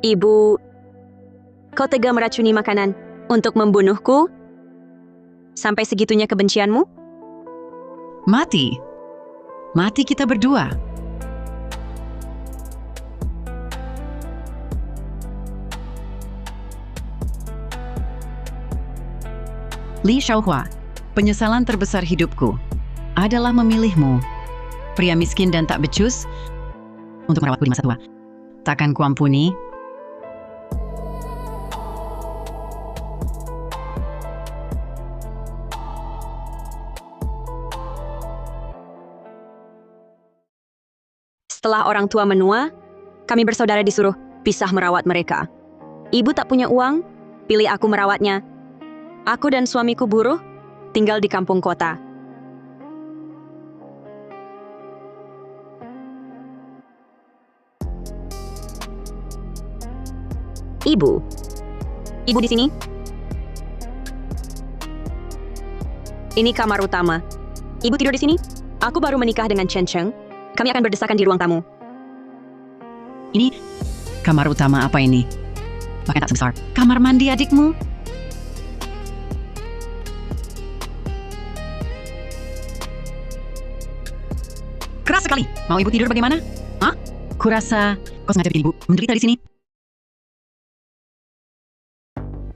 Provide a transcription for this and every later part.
Ibu, kau tega meracuni makanan untuk membunuhku? Sampai segitunya kebencianmu? Mati. Mati kita berdua. Li Xiaohua, penyesalan terbesar hidupku adalah memilihmu. Pria miskin dan tak becus untuk merawatku di masa tua. Takkan kuampuni. Setelah orang tua menua, kami bersaudara disuruh pisah merawat mereka. Ibu tak punya uang, pilih aku merawatnya. Aku dan suamiku buruh, tinggal di kampung kota. Ibu di sini. Ini kamar utama. Ibu tidur di sini. Aku baru menikah dengan Chen Cheng. Kami akan berdesakan di ruang tamu. Ini kamar utama apa ini? Bahkan tak sebesar kamar mandi adikmu. Keras sekali. Mau ibu tidur bagaimana? Hah? Kurasa kau sengaja bikin ibu menderita di sini.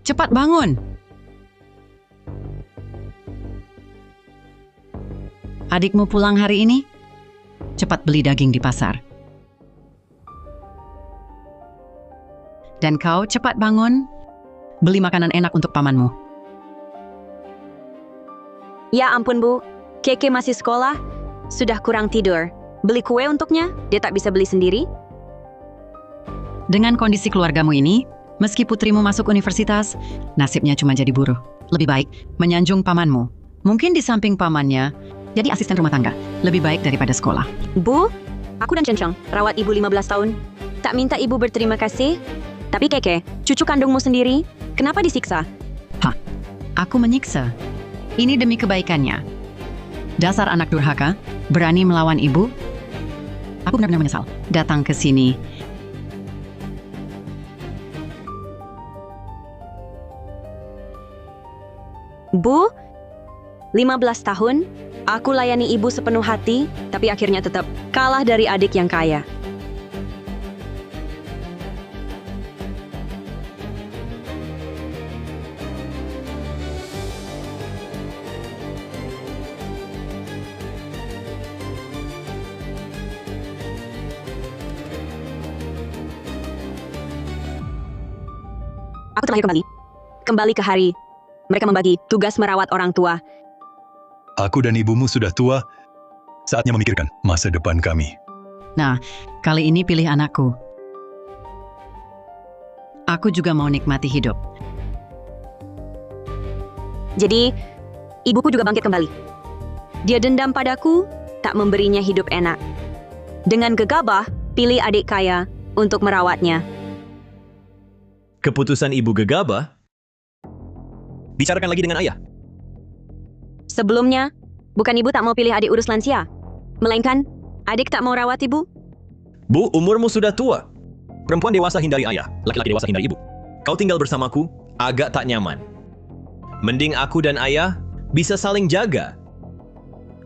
Cepat bangun. Adikmu pulang hari ini? Cepat beli daging di pasar. Dan kau cepat bangun, beli makanan enak untuk pamanmu. Ya ampun Bu, Keke masih sekolah, sudah kurang tidur. Beli kue untuknya, dia tak bisa beli sendiri. Dengan kondisi keluargamu ini, meski putrimu masuk universitas, nasibnya cuma jadi buruh. Lebih baik menyanjung pamanmu. Mungkin di samping pamannya, jadi asisten rumah tangga. Lebih baik daripada sekolah. Bu, aku dan Chen Cheng rawat ibu 15 tahun. Tak minta ibu berterima kasih. Tapi Keke, cucu kandungmu sendiri, kenapa disiksa? Hah, aku menyiksa. Ini demi kebaikannya. Dasar anak durhaka, berani melawan ibu. Aku benar-benar menyesal datang ke sini. Bu, 15 tahun, aku layani ibu sepenuh hati, tapi akhirnya tetap kalah dari adik yang kaya. Aku terakhir kembali ke hari. Mereka membagi tugas merawat orang tua. Aku dan ibumu sudah tua, saatnya memikirkan masa depan kami. Nah, kali ini pilih anakku. Aku juga mau nikmati hidup. Jadi, ibuku juga bangkit kembali. Dia dendam padaku, tak memberinya hidup enak. Dengan gegabah, pilih adik kaya untuk merawatnya. Keputusan ibu gegabah? Bicarakan lagi dengan ayah. Sebelumnya, bukan ibu tak mau pilih adik urus lansia, melainkan adik tak mau rawat ibu. Bu, umurmu sudah tua. Perempuan dewasa hindari ayah, laki-laki dewasa hindari ibu. Kau tinggal bersamaku, agak tak nyaman. Mending aku dan ayah bisa saling jaga.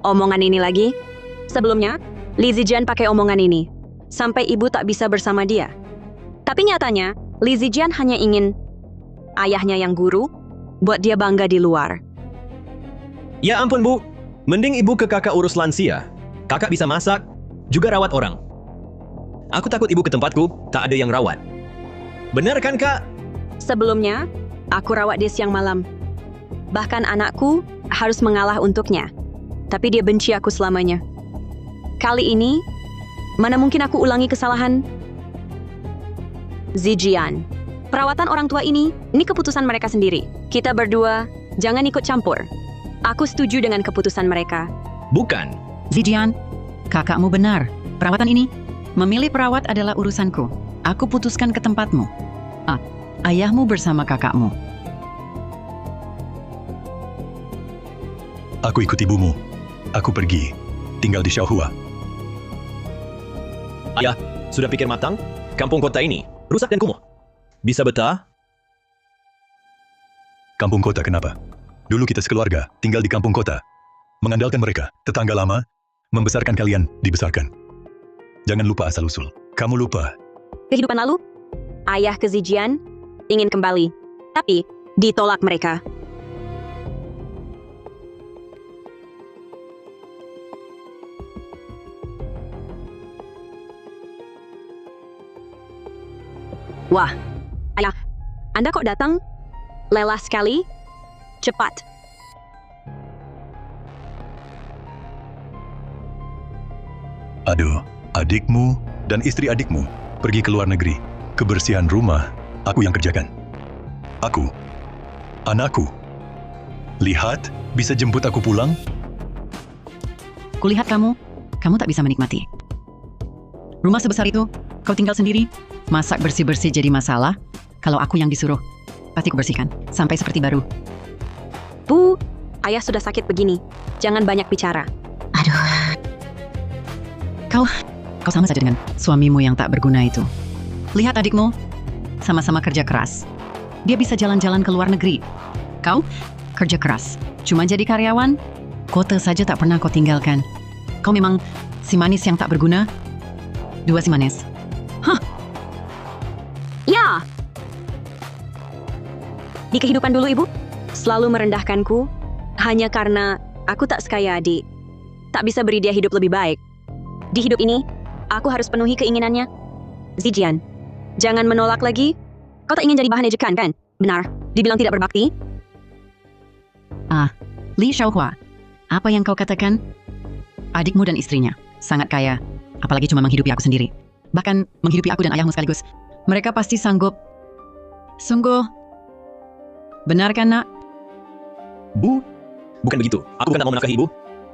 Omongan ini lagi. Sebelumnya, Li Zijian pakai omongan ini, sampai ibu tak bisa bersama dia. Tapi nyatanya, Li Zijian hanya ingin ayahnya yang guru, buat dia bangga di luar. Ya ampun Bu, mending ibu ke kakak urus lansia. Kakak bisa masak, juga rawat orang. Aku takut ibu ke tempatku, tak ada yang rawat. Benar kan kak? Sebelumnya, aku rawat dia siang malam. Bahkan anakku harus mengalah untuknya. Tapi dia benci aku selamanya. Kali ini, mana mungkin aku ulangi kesalahan? Zijian, perawatan orang tua ini keputusan mereka sendiri. Kita berdua, jangan ikut campur. Aku setuju dengan keputusan mereka. Bukan. Zijian, kakakmu benar. Perawatan ini, memilih perawat adalah urusanku. Aku putuskan ke tempatmu. Ayahmu bersama kakakmu. Aku ikut ibumu. Aku pergi, tinggal di Xiaohua. Ayah, sudah pikir matang? Kampung kota ini rusak dan kumuh. bisa betah? Kampung kota kenapa? Dulu kita sekeluarga, tinggal di kampung kota. Mengandalkan mereka, tetangga lama, membesarkan kalian, dibesarkan. Jangan lupa asal-usul. Kamu lupa. Kehidupan lalu, ayah ke Zijian ingin kembali, tapi ditolak mereka. Wah, ayah, Anda kok datang? Lelah sekali? Cepat. Aduh, adikmu dan istri adikmu pergi ke luar negeri. Kebersihan rumah, aku yang kerjakan. Aku, anakku. Lihat, bisa jemput aku pulang? Kulihat kamu tak bisa menikmati. Rumah sebesar itu, kau tinggal sendiri. Masak bersih-bersih jadi masalah. Kalau aku yang disuruh, pasti kubersihkan sampai seperti baru. Bu, ayah sudah sakit begini. Jangan banyak bicara. Kau sama saja dengan suamimu yang tak berguna itu. Lihat adikmu, sama-sama kerja keras. Dia bisa jalan-jalan ke luar negeri. Kau kerja keras, cuma jadi karyawan. Kota saja tak pernah kau tinggalkan. Kau memang si manis yang tak berguna. Dua si manis. Ya! Di kehidupan dulu ibu, selalu merendahkanku hanya karena aku tak sekaya adik. Tak bisa beri dia hidup lebih baik. Di hidup ini, aku harus penuhi keinginannya. Zijian, jangan menolak lagi. Kau tak ingin jadi bahan ejekan, kan? Benar, dibilang tidak berbakti. Li Xiaohua, apa yang kau katakan? Adikmu dan istrinya sangat kaya, apalagi cuma menghidupi aku sendiri. Bahkan menghidupi aku dan ayahmu sekaligus. Mereka pasti sanggup. Sungguh. Benar kan, nak? Bu, bukan begitu. Aku kan tak mau menafkahi ibu.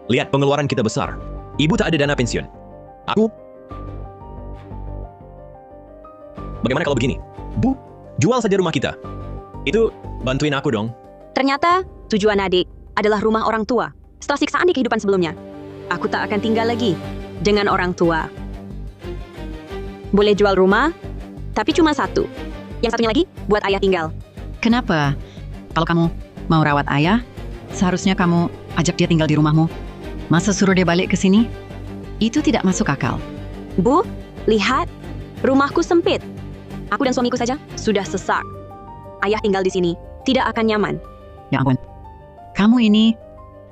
Lihat, pengeluaran kita besar. Ibu tak ada dana pensiun. Aku... Bagaimana kalau begini? Bu, jual saja rumah kita. Itu bantuin aku dong. Ternyata, tujuan adik adalah rumah orang tua. Setelah siksaan di kehidupan sebelumnya, aku tak akan tinggal lagi dengan orang tua. Boleh jual rumah, tapi cuma satu. Yang satunya lagi buat ayah tinggal. Kenapa? Kalau kamu mau rawat ayah, seharusnya kamu ajak dia tinggal di rumahmu. Masa suruh dia balik ke sini? Itu tidak masuk akal. Bu, lihat, rumahku sempit. Aku dan suamiku saja sudah sesak. Ayah tinggal di sini, tidak akan nyaman. Ya ampun. Kamu ini,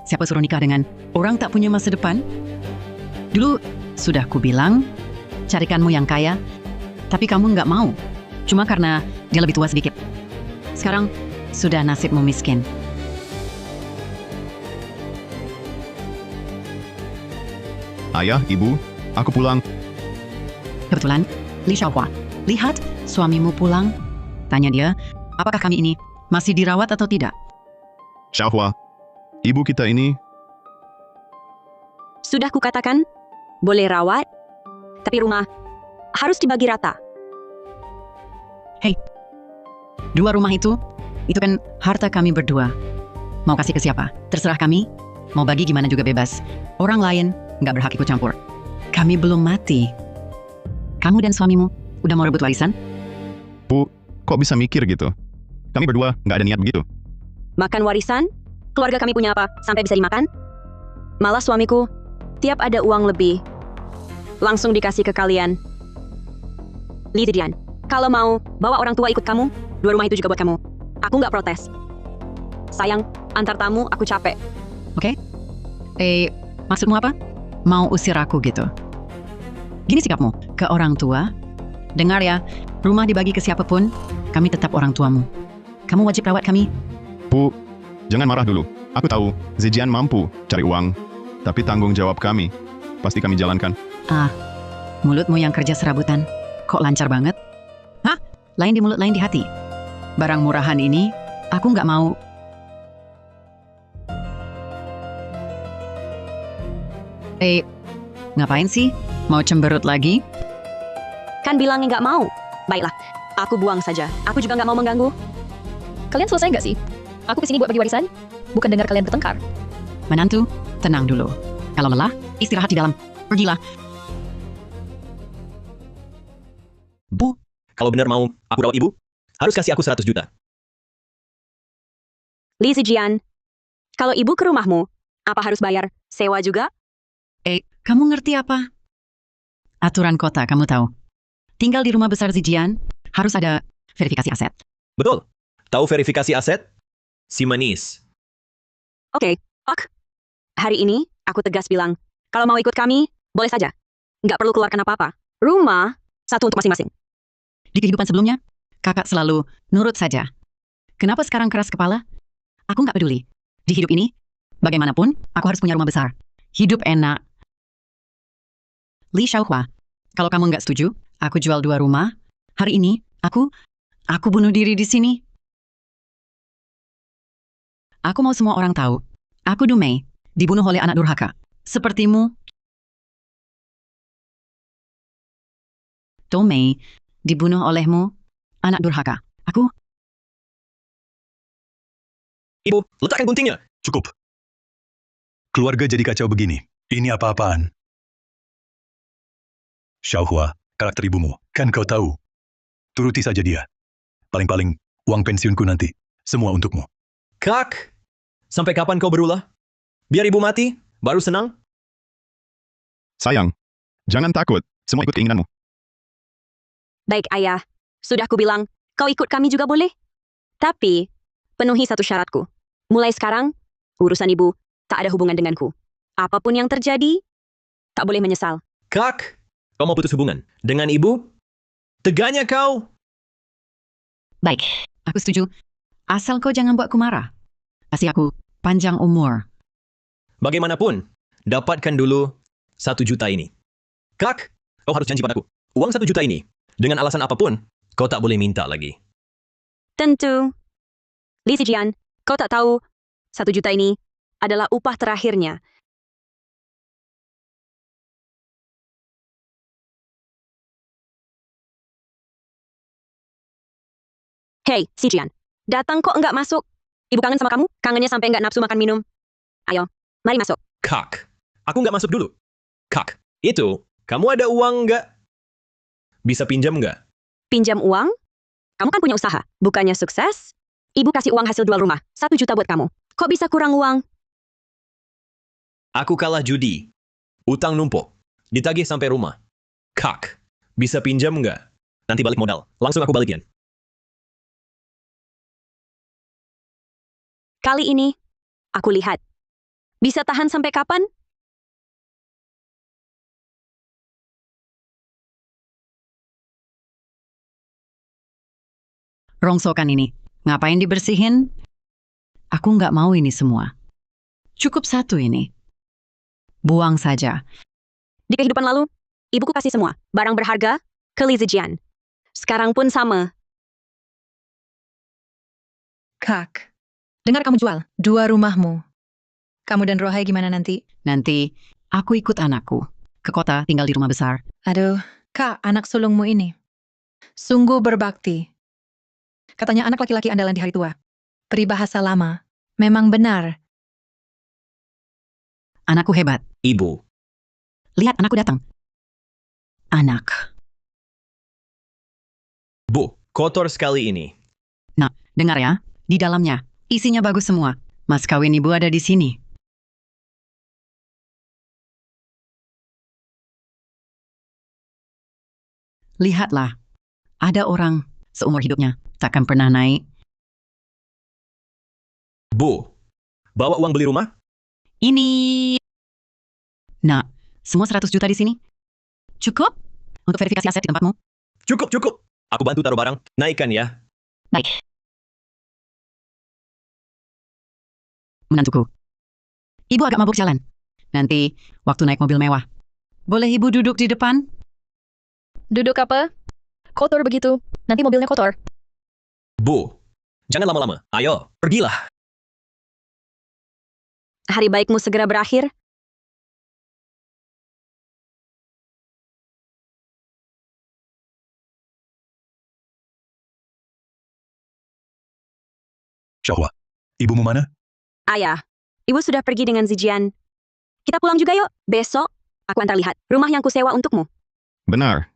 siapa suruh nikah dengan orang tak punya masa depan? Dulu sudah kubilang, carikanmu yang kaya, tapi kamu nggak mau. Cuma karena dia lebih tua sedikit. Sekarang sudah nasibmu miskin. Ayah, ibu, aku pulang. Kebetulan, Li Xiaohua, lihat suamimu pulang. Tanya dia, apakah kami ini masih dirawat atau tidak? Xiaohua, ibu kita ini... Sudah kukatakan, boleh rawat, tapi rumah harus dibagi rata. Dua rumah itu kan harta kami berdua. Mau kasih ke siapa? Terserah kami. Mau bagi gimana juga bebas. Orang lain nggak berhak ikut campur. Kami belum mati. Kamu dan suamimu udah mau rebut warisan? Bu, kok bisa mikir gitu? Kami berdua nggak ada niat begitu. Makan warisan? Keluarga kami punya apa sampai bisa dimakan? Malah suamiku, tiap ada uang lebih, langsung dikasih ke kalian. Li Zijian, kalau mau bawa orang tua ikut kamu, dua rumah itu juga buat kamu. Aku nggak protes. Sayang, antar tamu aku capek. Maksudmu apa? Mau usir aku gitu? Gini sikapmu ke orang tua. Dengar ya, rumah dibagi ke siapapun, kami tetap orang tuamu. Kamu wajib rawat kami. Bu, jangan marah dulu. Aku tahu, Zijian mampu cari uang. Tapi tanggung jawab kami. Pasti kami jalankan. Mulutmu yang kerja serabutan. Kok lancar banget? Hah? Lain di mulut, lain di hati. Barang murahan ini, aku nggak mau. Ngapain sih? Mau cemberut lagi? Kan bilangnya nggak mau. Baiklah, aku buang saja. Aku juga nggak mau mengganggu. Kalian selesai nggak sih? Aku kesini buat bagi warisan, bukan dengar kalian bertengkar. Menantu, tenang dulu. Kalau lelah, istirahat di dalam. Pergilah. Bu, kalau benar mau aku rawat ibu, harus kasih aku 100 juta. Li Zijian, kalau ibu ke rumahmu, apa harus bayar? Sewa juga? Kamu ngerti apa? Aturan kota, kamu tahu. Tinggal di rumah besar Zijian, harus ada verifikasi aset. Betul. Tahu verifikasi aset? Si manis. Oke, ok. Hari ini, aku tegas bilang, kalau mau ikut kami, boleh saja. Nggak perlu keluarkan apa-apa. Rumah, satu untuk masing-masing. Di kehidupan sebelumnya, kakak selalu nurut saja. Kenapa sekarang keras kepala? Aku nggak peduli. Di hidup ini, bagaimanapun, aku harus punya rumah besar. Hidup enak. Li Xiaohua, kalau kamu nggak setuju, aku jual 2 rumah. Hari ini, aku bunuh diri di sini. Aku mau semua orang tahu. Aku Du Mei, dibunuh oleh anak durhaka. Sepertimu. Du Mei, dibunuh olehmu, anak durhaka. Aku. Ibu, letakkan guntingnya. Cukup. Keluarga jadi kacau begini. Ini apa-apaan? Xiaohua, karakter ibumu, kan kau tahu. Turuti saja dia. Paling-paling, uang pensiunku nanti. Semua untukmu. Kak, sampai kapan kau berulah? Biar ibu mati, baru senang? Sayang, jangan takut. Semua ikut keinginanmu. Baik, ayah. Sudah kubilang, kau ikut kami juga boleh. Tapi, penuhi satu syaratku. Mulai sekarang, urusan ibu tak ada hubungan denganku. Apapun yang terjadi, tak boleh menyesal. Kak, kau mau putus hubungan dengan ibu? Teganya kau. Baik, aku setuju. Asal kau jangan buatku marah. Kasih aku panjang umur. Bagaimanapun, dapatkan dulu 1 juta ini. Kak, kau harus janji padaku. Uang 1 juta ini, dengan alasan apapun, kau tak boleh minta lagi. Tentu. Li Zijian, kau tak tahu, 1 juta ini adalah upah terakhirnya. Hei, Zijian. Datang kok enggak masuk? Ibu kangen sama kamu? Kangennya sampai enggak nafsu makan minum. Ayo, mari masuk. Kak, aku nggak masuk dulu. Kak, itu, kamu ada uang nggak? Bisa pinjam nggak? Pinjam uang? Kamu kan punya usaha, bukannya sukses? Ibu kasih uang hasil jual rumah, 1 juta buat kamu. Kok bisa kurang uang? Aku kalah judi. Utang numpuk. Ditagih sampai rumah. Kak, bisa pinjam nggak? Nanti balik modal. Langsung aku balikin. Kali ini, aku lihat. Bisa tahan sampai kapan? Rongsokan ini. Ngapain dibersihin? Aku nggak mau ini semua. Cukup 1 ini. Buang saja. Di kehidupan lalu, ibuku kasih semua barang berharga ke Li Zijian. Sekarang pun sama. Kak, dengar kamu jual 2 rumahmu. Kamu dan Rohai gimana nanti? Nanti aku ikut anakku ke kota tinggal di rumah besar. Aduh, Kak, anak sulungmu ini. Sungguh berbakti. Katanya anak laki-laki andalan di hari tua. Peribahasa lama. Memang benar. Anakku hebat. Ibu, Lihat anakku datang. Anak. Bu, kotor sekali ini. Dengar ya, di dalamnya isinya bagus semua. Mas kawin ibu ada di sini. Lihatlah, ada orang seumur hidupnya takkan pernah naik. Bu, bawa uang beli rumah? Ini. Nah, semua 100 juta di sini. Cukup untuk verifikasi aset di tempatmu? Cukup, cukup. Aku bantu taruh barang. Naikkan ya. Baik. Menantuku. Ibu agak mabuk jalan. Nanti waktu naik mobil mewah. Boleh ibu duduk di depan? Duduk apa? Kotor begitu. Nanti mobilnya kotor. Bu, jangan lama-lama. Ayo, pergilah. Hari baikmu segera berakhir. Xiaohua, ibumu mana? Ayah, ibu sudah pergi dengan Zijian. Kita pulang juga yuk. Besok, aku antar lihat rumah yang kusewa untukmu. Benar.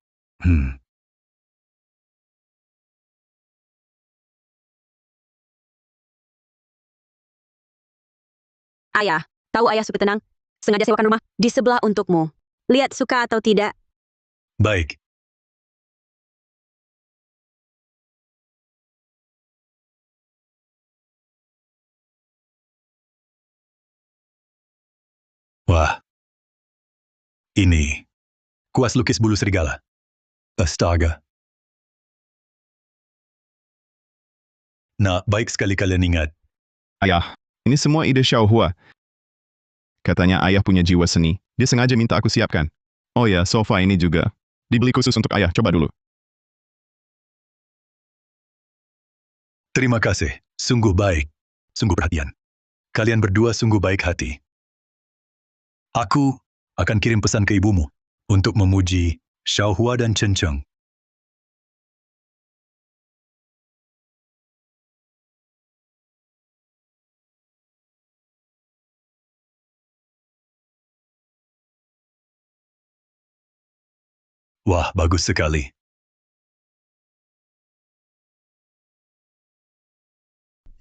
Ayah, tahu ayah suka tenang? Sengaja sewakan rumah di sebelah untukmu. Lihat suka atau tidak. Baik. Wah. Ini. Kuas lukis bulu serigala. Astaga. Nah, baik sekali kalian ingat. Ayah, ini semua ide Xiaohua. Katanya ayah punya jiwa seni. Dia sengaja minta aku siapkan. Oh ya, sofa ini juga. Dibeli khusus untuk ayah, coba dulu. Terima kasih. Sungguh baik. Sungguh perhatian. Kalian berdua sungguh baik hati. Aku akan kirim pesan ke ibumu untuk memuji Xiaohua dan Chen Cheng. Wah, bagus sekali.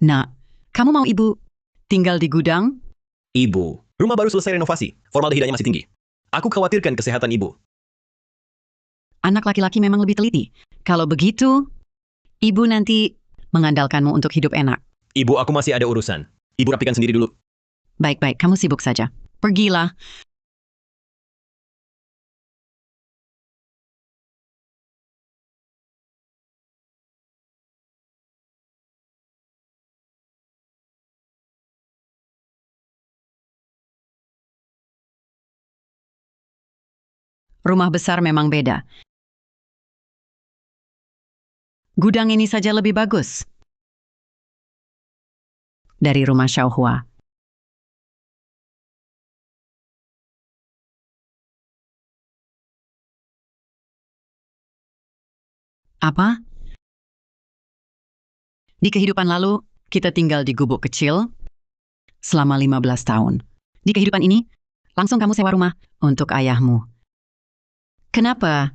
Nak, kamu mau ibu tinggal di gudang? Ibu, rumah baru selesai renovasi. Formaldehidanya masih tinggi. Aku khawatirkan kesehatan ibu. Anak laki-laki memang lebih teliti. Kalau begitu, ibu nanti mengandalkanmu untuk hidup enak. Ibu, aku masih ada urusan. Ibu rapikan sendiri dulu. Baik-baik, kamu sibuk saja. Pergilah. Rumah besar memang beda. Gudang ini saja lebih bagus dari rumah Xiaohua. Apa? Di kehidupan lalu, kita tinggal di gubuk kecil selama 15 tahun. Di kehidupan ini, langsung kamu sewa rumah untuk ayahmu. Kenapa?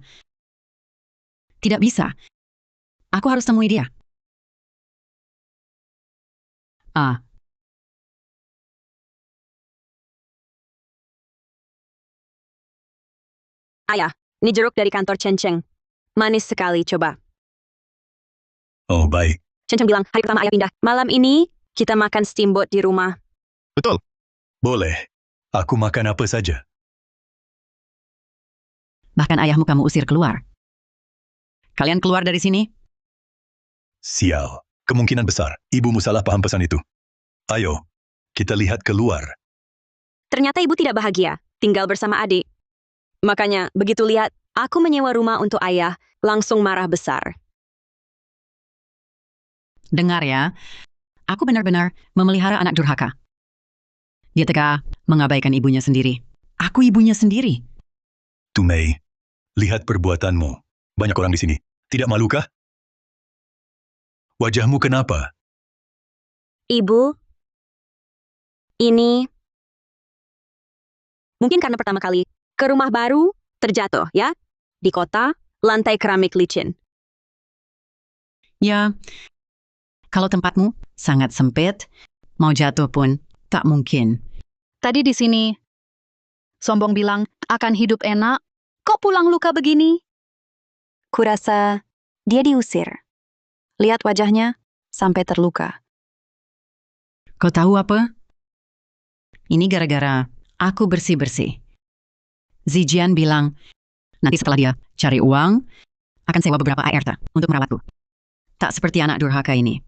Tidak bisa. Aku harus temui dia. Ayah, ini jeruk dari kantor Chen Cheng. Manis sekali, coba. Oh, baik. Chen Cheng bilang, hari pertama ayah pindah. Malam ini, kita makan steamboat di rumah. Betul. Boleh. Aku makan apa saja. Bahkan ayahmu kamu usir keluar. Kalian keluar dari sini? Sial. Kemungkinan besar, ibumu salah paham pesan itu. Ayo, kita lihat keluar. Ternyata ibu tidak bahagia, tinggal bersama adik. Makanya, begitu lihat, aku menyewa rumah untuk ayah, langsung marah besar. Dengar ya, aku benar-benar memelihara anak durhaka. Dia tega mengabaikan ibunya sendiri. Aku ibunya sendiri. Tumei, lihat perbuatanmu. Banyak orang di sini. Tidak malukah? Wajahmu kenapa? Ibu, ini mungkin karena pertama kali ke rumah baru terjatuh, ya? Di kota, lantai keramik licin. Ya, kalau tempatmu sangat sempit, mau jatuh pun tak mungkin. Tadi di sini, sombong bilang akan hidup enak, kok pulang luka begini? Kurasa dia diusir. Lihat wajahnya sampai terluka. Kau tahu apa? Ini gara-gara aku bersih-bersih. Zijian bilang, nanti setelah dia cari uang, akan sewa beberapa ART untuk merawatku. Tak seperti anak durhaka ini.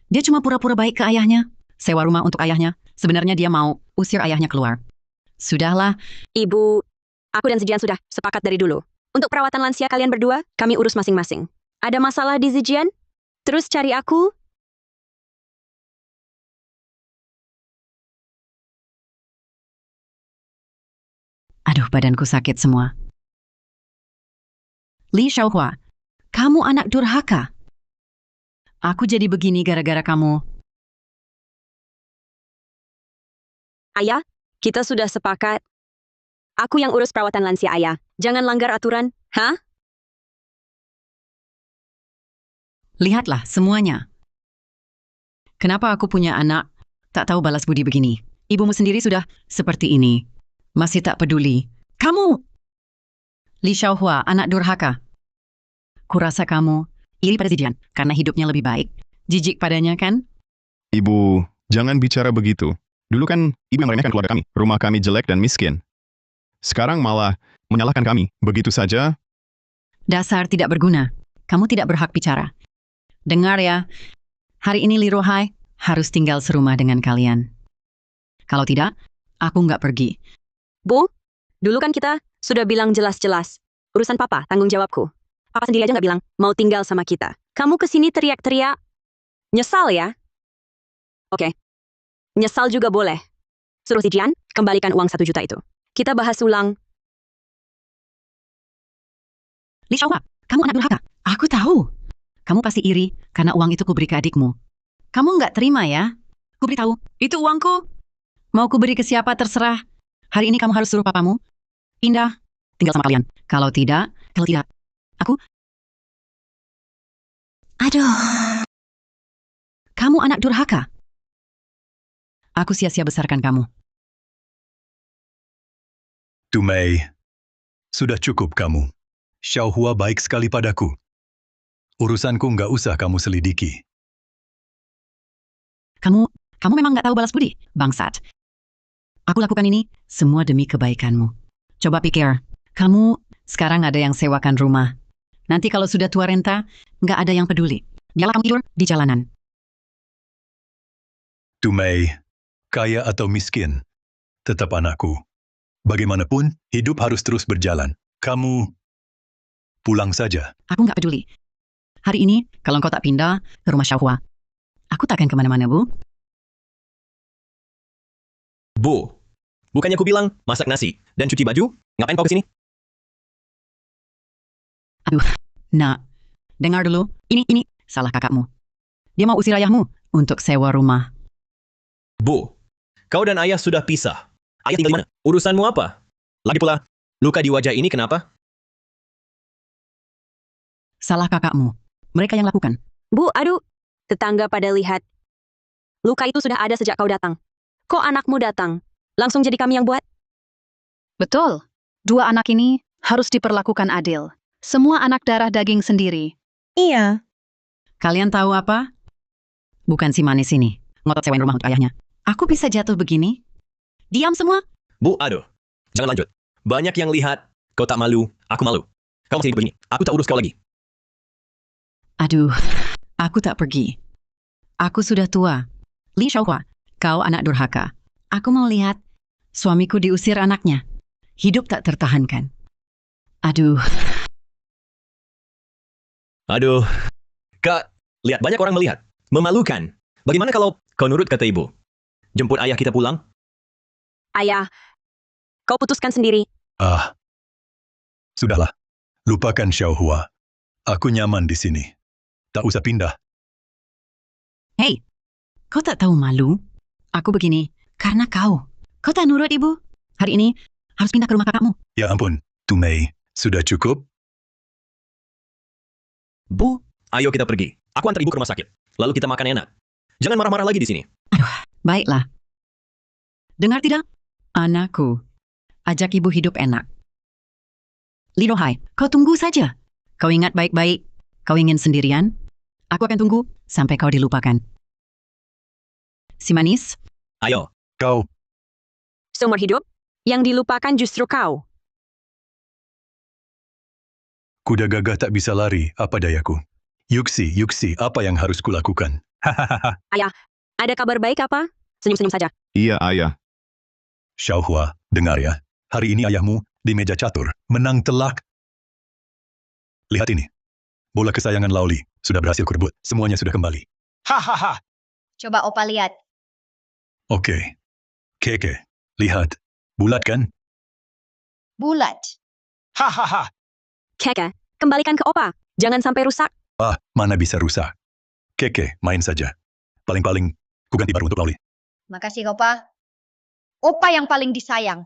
Dia cuma pura-pura baik ke ayahnya, sewa rumah untuk ayahnya. Sebenarnya dia mau usir ayahnya keluar. Sudahlah, Ibu, aku dan Zijian sudah sepakat dari dulu. Untuk perawatan lansia kalian berdua, kami urus masing-masing. Ada masalah di Zijian? Terus cari aku? aduh badanku sakit semua. Li Xiaohua, kamu anak durhaka. Aku jadi begini gara-gara kamu. Ayah, kita sudah sepakat. Aku yang urus perawatan lansia ayah. Jangan langgar aturan, hah? Lihatlah semuanya. Kenapa aku punya anak tak tahu balas budi begini. Ibumu sendiri sudah seperti ini. Masih tak peduli. Kamu! Li Xiaohua, anak durhaka. Kurasa kamu iri pada Zijian karena hidupnya lebih baik. Jijik padanya kan? Ibu, jangan bicara begitu. Dulu kan ibu yang meremehkan keluarga kami. Rumah kami jelek dan miskin. Sekarang malah menyalahkan kami. Begitu saja. Dasar tidak berguna. Kamu tidak berhak bicara. Dengar ya, hari ini Li Ruhai harus tinggal serumah dengan kalian. Kalau tidak, aku nggak pergi. Bu, dulu kan kita sudah bilang jelas-jelas. Urusan papa, tanggung jawabku. Papa sendiri aja nggak bilang mau tinggal sama kita. Kamu kesini teriak-teriak. Nyesal ya? Oke. Nyesal juga boleh. Suruh si Jian kembalikan uang 1 juta itu. Kita bahas ulang. Li Xiaohua, kamu anak durhaka. Aku tahu. Kamu pasti iri karena uang itu kuberi ke adikmu. Kamu nggak terima ya? Kuberitahu, itu uangku. Mau kuberi ke siapa terserah. Hari ini kamu harus suruh papamu pindah, tinggal sama kalian. Kalau tidak, aku... Aduh. Kamu anak durhaka. Aku sia-sia besarkan kamu. Tumei, sudah cukup kamu. Xiaohua baik sekali padaku. Urusanku nggak usah kamu selidiki. Kamu memang nggak tahu balas budi, bangsat. Aku lakukan ini semua demi kebaikanmu. Coba pikir, kamu sekarang ada yang sewakan rumah. Nanti kalau sudah tua renta, nggak ada yang peduli. Biarlah kamu tidur di jalanan. Tumei, kaya atau miskin, tetap anakku. Bagaimanapun, hidup harus terus berjalan. Kamu pulang saja. Aku nggak peduli. Hari ini, kalau engkau tak pindah ke rumah Xiaohua, aku tak akan kemana-mana, Bu. Bu, bukannya aku bilang masak nasi dan cuci baju? Ngapain kau kesini? Aduh, nak. Dengar dulu, ini salah kakakmu. Dia mau usir ayahmu untuk sewa rumah. Bu, kau dan ayah sudah pisah. Ayah tinggal di mana? Urusanmu apa? Lagi pula, luka di wajah ini kenapa? Salah kakakmu. Mereka yang lakukan. Bu, aduh. Tetangga pada lihat. Luka itu sudah ada sejak kau datang. Kok anakmu datang? Langsung jadi kami yang buat? Betul. 2 anak ini harus diperlakukan adil. Semua anak darah daging sendiri. Iya. Kalian tahu apa? Bukan si manis ini. Ngotot sewain rumah untuk ayahnya. Aku bisa jatuh begini? Diam semua. Bu, aduh. Jangan lanjut. Banyak yang lihat. Kau tak malu, aku malu. Kau masih hidup begini. Aku tak urus kau lagi. Aduh, aku tak pergi. Aku sudah tua. Li Xiaohua, kau anak durhaka. Aku mau lihat suamiku diusir anaknya. Hidup tak tertahankan. Aduh, Aduh. Kak, lihat banyak orang melihat. Memalukan. Bagaimana kalau kau nurut kata ibu? Jemput ayah kita pulang? Ayah, kau putuskan sendiri. Ah, sudahlah. Lupakan Xiaohua. Aku nyaman di sini. Tak usah pindah. hei, kau tak tahu malu? Aku begini karena kau. Kau tak nurut, Ibu? Hari ini harus pindah ke rumah kakakmu. Ya ampun, Tumei, sudah cukup? Bu, ayo kita pergi. Aku antar ibu ke rumah sakit. Lalu kita makan enak. Jangan marah-marah lagi di sini. Baiklah. Dengar tidak? Anakku, ajak ibu hidup enak. Li Ruhai, kau tunggu saja. Kau ingat baik-baik. Kau ingin sendirian? Aku akan tunggu sampai kau dilupakan. Si manis, Ayo. Kau, Seumur hidup, yang dilupakan justru kau. kuda gagah tak bisa lari, apa dayaku? Yuksi, apa yang harus kulakukan? Hahaha. Ayah, ada kabar baik apa? Senyum-senyum saja. Iya, ayah. Xiaohua, dengar ya. Hari ini ayahmu di meja catur menang telak. Lihat ini. Bola kesayangan Laoli sudah berhasil kurebut. Semuanya sudah kembali. Hahaha. Coba Opa lihat. Oke. Keke, lihat. Bulat kan? Bulat. Hahaha. Keke, kembalikan ke Opa. Jangan sampai rusak. Ah, mana bisa rusak. Keke, main saja. Paling-paling, ku ganti baru untuk Laoli. Makasih Opa. Opa yang paling disayang.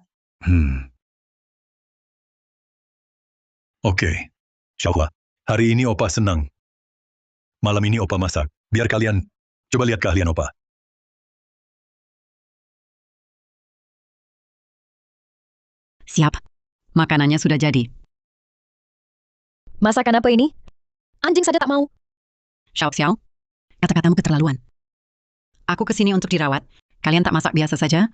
Oke. Xiaohua, hari ini Opa senang. Malam ini Opa masak. Biar kalian coba lihat keahlian Opa. Siap. Makanannya sudah jadi. Masakan apa ini? Anjing saja tak mau. Xiao Xiao, kata-katamu keterlaluan. Aku kesini untuk dirawat. Kalian tak masak biasa saja.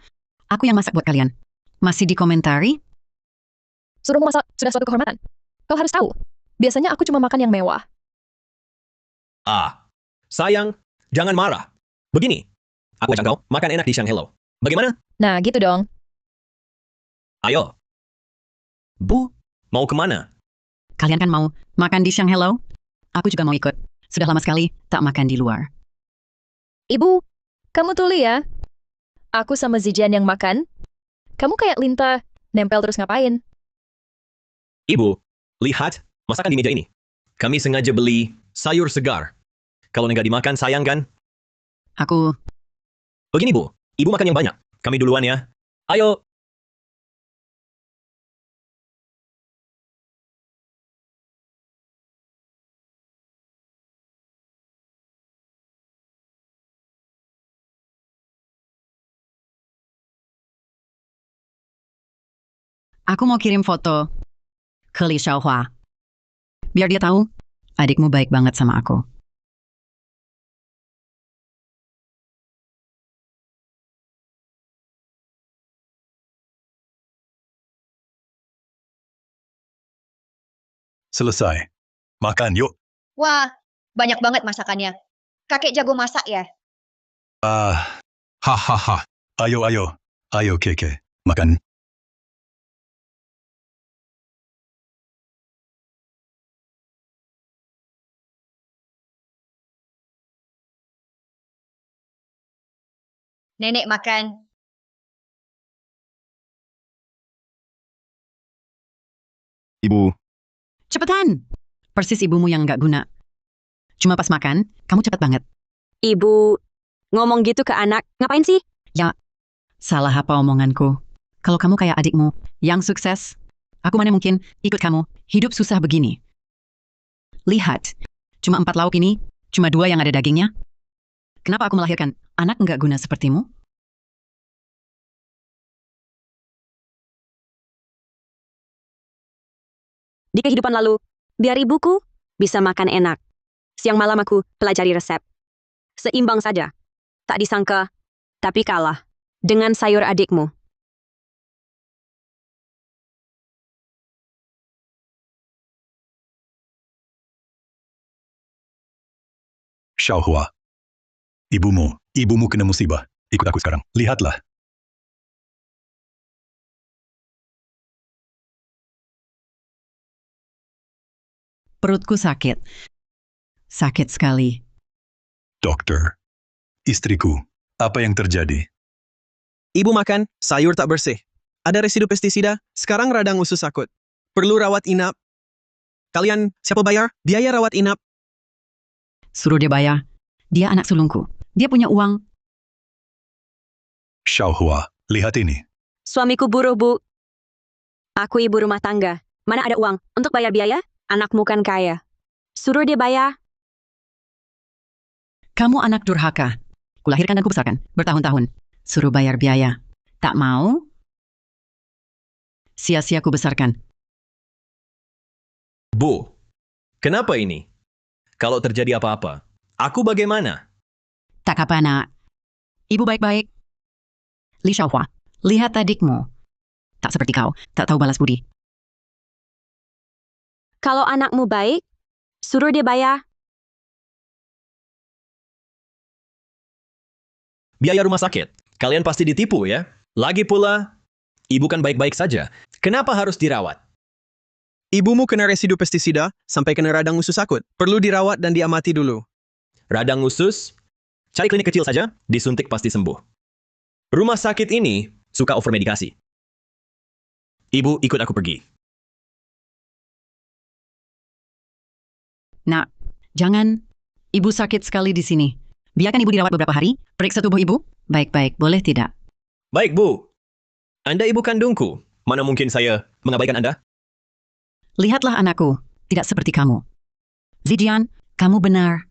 Aku yang masak buat kalian. Masih dikomentari? Suruhmu masak sudah suatu kehormatan. Kau harus tahu. Biasanya aku cuma makan yang mewah. Sayang, jangan marah. Begini, aku ajak kau makan enak di Shanghai. Bagaimana? Nah, gitu dong. Ayo. Bu, mau kemana? Kalian kan mau makan di Shanghai? Aku juga mau ikut. Sudah lama sekali tak makan di luar. Ibu, kamu tuli ya? Aku sama Zijian yang makan. Kamu kayak Linta, nempel terus ngapain? Ibu, lihat, masakan di meja ini. Kami sengaja beli sayur segar. Kalau nggak dimakan, sayang kan? Aku... Begini, Bu. Ibu makan yang banyak. Kami duluan ya. Ayo. Aku mau kirim foto ke Li Xiaohua. Biar dia tahu, adikmu baik banget sama aku. Selesai. Makan yuk. Wah, banyak banget masakannya. Kakek jago masak ya? Hahaha. Ayo, ayo. Ayo, Keke. Makan. Nenek makan. Ibu, Cepetan! Persis ibumu yang nggak guna. Cuma pas makan, kamu cepet banget. Ibu, ngomong gitu ke anak, ngapain sih? Salah apa omonganku? Kalau kamu kayak adikmu, yang sukses, aku mana mungkin ikut kamu, hidup susah begini. Lihat, cuma 4 lauk ini, cuma 2 yang ada dagingnya. Kenapa aku melahirkan anak nggak guna sepertimu? Di kehidupan lalu, biar ibuku bisa makan enak. Siang malam aku pelajari resep. Seimbang saja. Tak disangka, tapi kalah. Dengan sayur adikmu. Xiaohua. Ibumu kena musibah. Ikut aku sekarang. Lihatlah. Perutku sakit. Sakit sekali. Dokter. Istriku. Apa yang terjadi? Ibu makan, sayur tak bersih. Ada residu pestisida, sekarang radang usus akut. Perlu rawat inap. Kalian, siapa bayar? Biaya rawat inap. Suruh dia bayar. Dia anak sulungku. Dia punya uang. Xiaohua. Lihat ini. Suamiku buruh, Bu. Aku ibu rumah tangga. Mana ada uang untuk bayar biaya? Anakmu kan kaya. Suruh dia bayar. Kamu anak durhaka. Kulahirkan dan kubesarkan bertahun-tahun. Suruh bayar biaya. Tak mau? Sia-sia kubesarkan. Bu, kenapa ini? Kalau terjadi apa-apa, aku bagaimana? Tak apa, nak. Ibu baik-baik. Li Xiaohua, lihat adikmu. Tak seperti kau, tak tahu balas budi. Kalau anakmu baik, suruh dia bayar. Biaya rumah sakit. Kalian pasti ditipu ya? Lagi pula, ibu kan baik-baik saja. Kenapa harus dirawat? Ibumu kena residu pestisida, sampai kena radang usus akut. Perlu dirawat dan diamati dulu. Radang usus? Cari klinik kecil saja, disuntik pasti sembuh. Rumah sakit ini suka overmedikasi. Ibu ikut aku pergi. Nak, jangan. Ibu sakit sekali di sini. Biarkan ibu dirawat beberapa hari. Periksa tubuh ibu. Baik-baik, boleh tidak? Baik, Bu. Anda ibu kandungku. Mana mungkin saya mengabaikan Anda? Lihatlah anakku, tidak seperti kamu. Zijian, kamu benar.